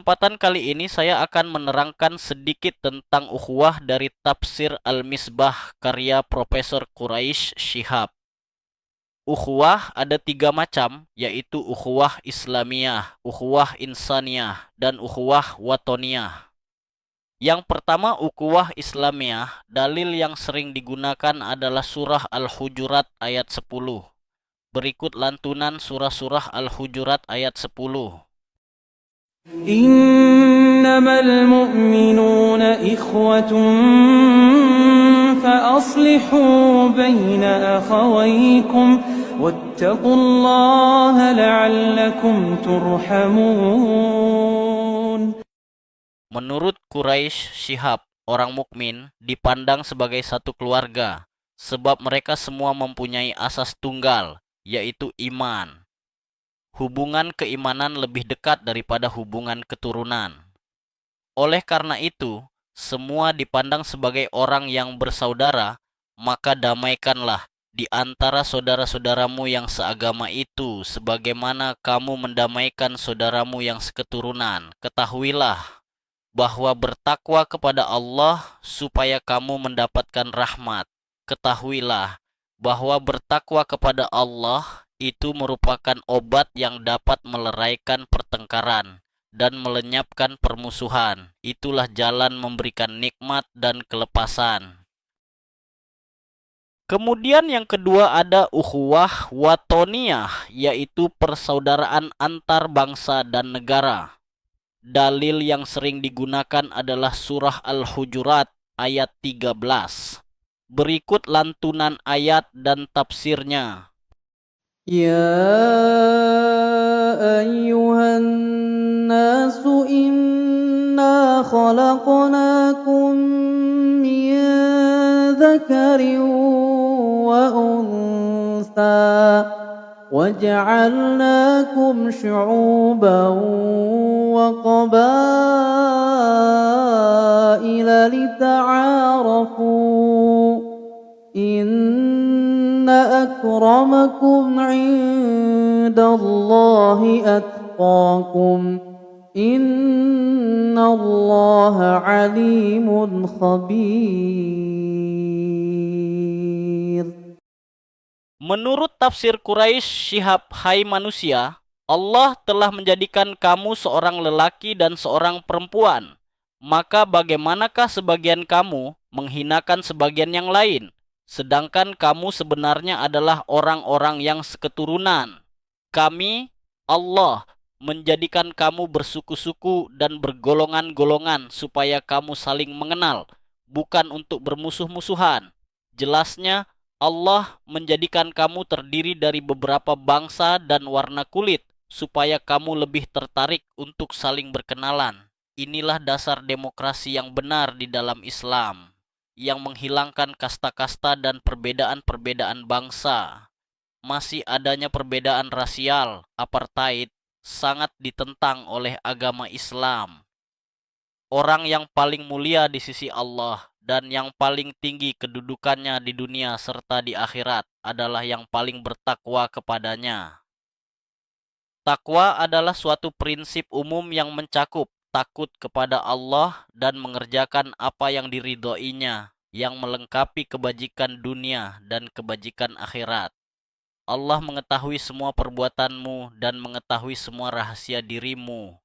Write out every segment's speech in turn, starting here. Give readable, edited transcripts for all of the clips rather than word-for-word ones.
kesempatan kali ini saya akan menerangkan sedikit tentang ukhuwah dari tafsir Al-Misbah karya Profesor Quraisy Shihab. Ukhuwah ada 3 macam, yaitu ukhuwah Islamiyah, ukhuwah Insaniyah, dan ukhuwah Watoniyah. Yang pertama, ukhuwah Islamiyah, dalil yang sering digunakan adalah surah Al-Hujurat ayat 10. Berikut lantunan surah-surah Al-Hujurat ayat 10. إنما المؤمنون إخوة فأصلحوا بين أخويكم واتقوا الله لعلكم ترحمون. Menurut Quraisy Shihab, orang mukmin dipandang sebagai satu keluarga, sebab mereka semua mempunyai asas tunggal, yaitu iman. Hubungan keimanan lebih dekat daripada hubungan keturunan. Oleh karena itu, semua dipandang sebagai orang yang bersaudara, maka damaikanlah di antara saudara-saudaramu yang seagama itu, sebagaimana kamu mendamaikan saudaramu yang seketurunan. Ketahuilah bahwa bertakwa kepada Allah supaya kamu mendapatkan rahmat. Ketahuilah bahwa bertakwa kepada Allah itu merupakan obat yang dapat meleraikan pertengkaran dan melenyapkan permusuhan. Itulah jalan memberikan nikmat dan kelepasan. Kemudian yang kedua ada ukhuwah watoniyah, yaitu persaudaraan antar bangsa dan negara. Dalil yang sering digunakan adalah surah Al-Hujurat ayat 13. Berikut lantunan ayat dan tafsirnya. يا أيها الناس إنا خلقناكم من ذكر وأنثى وجعلناكم شعوبا وقبائل لتعارفوا إن أكرمكم عند الله أتقاكم إن الله عليم خبير. Menurut tafsir Quraisy Shihab, hai manusia, Allah telah menjadikan kamu seorang lelaki dan seorang perempuan. Maka bagaimanakah sebagian kamu menghinakan sebagian yang lain? Sedangkan kamu sebenarnya adalah orang-orang yang seketurunan. Kami, Allah, menjadikan kamu bersuku-suku dan bergolongan-golongan supaya kamu saling mengenal, bukan untuk bermusuh-musuhan. Jelasnya, Allah menjadikan kamu terdiri dari beberapa bangsa dan warna kulit, supaya kamu lebih tertarik untuk saling berkenalan. Inilah dasar demokrasi yang benar di dalam Islam, yang menghilangkan kasta-kasta dan perbedaan-perbedaan bangsa. Masih adanya perbedaan rasial, apartheid, sangat ditentang oleh agama Islam. Orang yang paling mulia di sisi Allah dan yang paling tinggi kedudukannya di dunia serta di akhirat adalah yang paling bertakwa kepadanya. Takwa adalah suatu prinsip umum yang mencakup takut kepada Allah dan mengerjakan apa yang diridhoinya, yang melengkapi kebajikan dunia dan kebajikan akhirat. Allah mengetahui semua perbuatanmu dan mengetahui semua rahasia dirimu.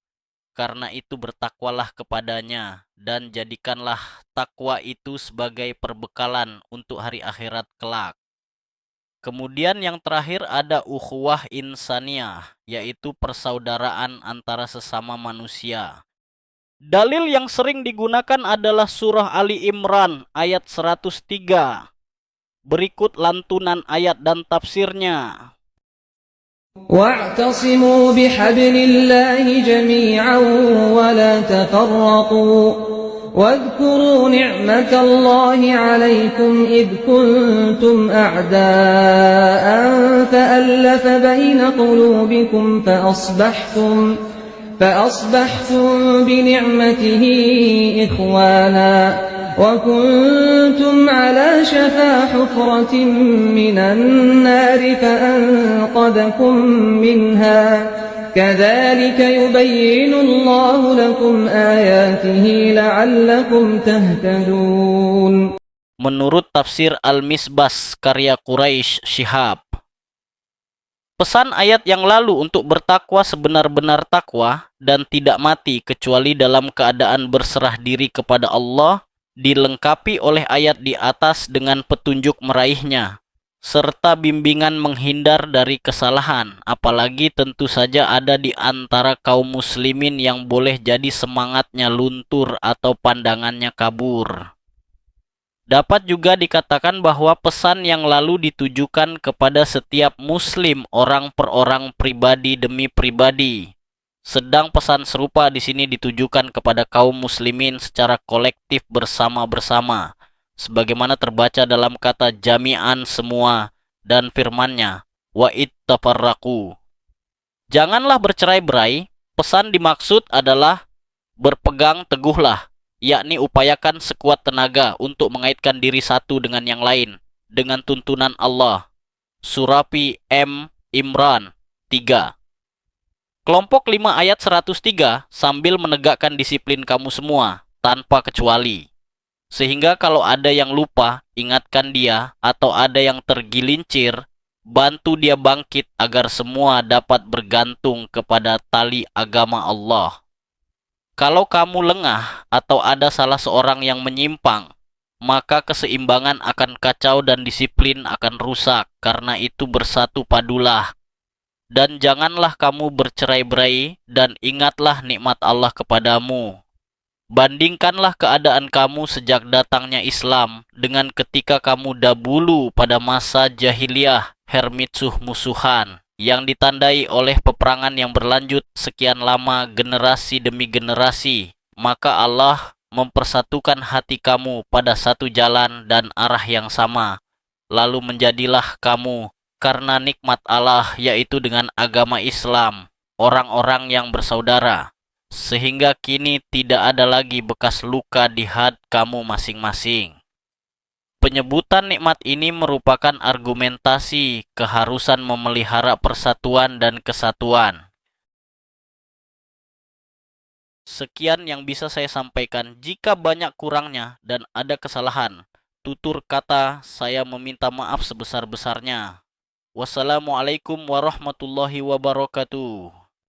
Karena itu bertakwalah kepadanya dan jadikanlah takwa itu sebagai perbekalan untuk hari akhirat kelak. Kemudian yang terakhir ada ukhuwah insaniyah, yaitu persaudaraan antara sesama manusia. Dalil yang sering digunakan adalah surah Ali Imran ayat 103. Berikut lantunan ayat dan tafsirnya. واعتصموا بحبل الله جميعا ولا تفرقوا واذكروا نعمة الله عليكم إذ كنتم أعداء فألف بين قلوبكم فأصبحتم بنعمته إخوانا وكنتم على شفا حفرة من النار فأنقذكم منها كذلك يبين الله لكم آياته لعلكم تهتدون. Menurut tafsir Al-Misbas karya Quraisy Shihab, pesan ayat yang lalu untuk bertakwa sebenar-benar takwa dan tidak mati kecuali dalam keadaan berserah diri kepada Allah dilengkapi oleh ayat di atas dengan petunjuk meraihnya serta bimbingan menghindar dari kesalahan, apalagi tentu saja ada di antara kaum muslimin yang boleh jadi semangatnya luntur atau pandangannya kabur. Dapat juga dikatakan bahwa pesan yang lalu ditujukan kepada setiap muslim orang per orang, pribadi demi pribadi. Sedang pesan serupa di sini ditujukan kepada kaum muslimin secara kolektif bersama-bersama. Sebagaimana terbaca dalam kata jami'an semua dan firman-Nya, wa ittafarraqu. Janganlah bercerai-berai, pesan dimaksud adalah berpegang teguhlah, yakni upayakan sekuat tenaga untuk mengaitkan diri satu dengan yang lain dengan tuntunan Allah. Surapi M. Imran 3. Kelompok 5 ayat 103 sambil menegakkan disiplin kamu semua tanpa kecuali. Sehingga kalau ada yang lupa, ingatkan dia, atau ada yang tergelincir, bantu dia bangkit agar semua dapat bergantung kepada tali agama Allah. Kalau kamu lengah atau ada salah seorang yang menyimpang, maka keseimbangan akan kacau dan disiplin akan rusak. Karena itu bersatu padulah. Dan janganlah kamu bercerai-berai dan ingatlah nikmat Allah kepadamu. Bandingkanlah keadaan kamu sejak datangnya Islam dengan ketika kamu dahulu pada masa jahiliyah, musuhan yang ditandai oleh peperangan yang berlanjut sekian lama generasi demi generasi. Maka Allah mempersatukan hati kamu pada satu jalan dan arah yang sama. Lalu menjadilah kamu karena nikmat Allah, yaitu dengan agama Islam, orang-orang yang bersaudara. Sehingga kini tidak ada lagi bekas luka di hati kamu masing-masing. Penyebutan nikmat ini merupakan argumentasi keharusan memelihara persatuan dan kesatuan. Sekian yang bisa saya sampaikan. Jika banyak kurangnya dan ada kesalahan, tutur kata saya meminta maaf sebesar-besarnya. Wassalamualaikum warahmatullahi wabarakatuh.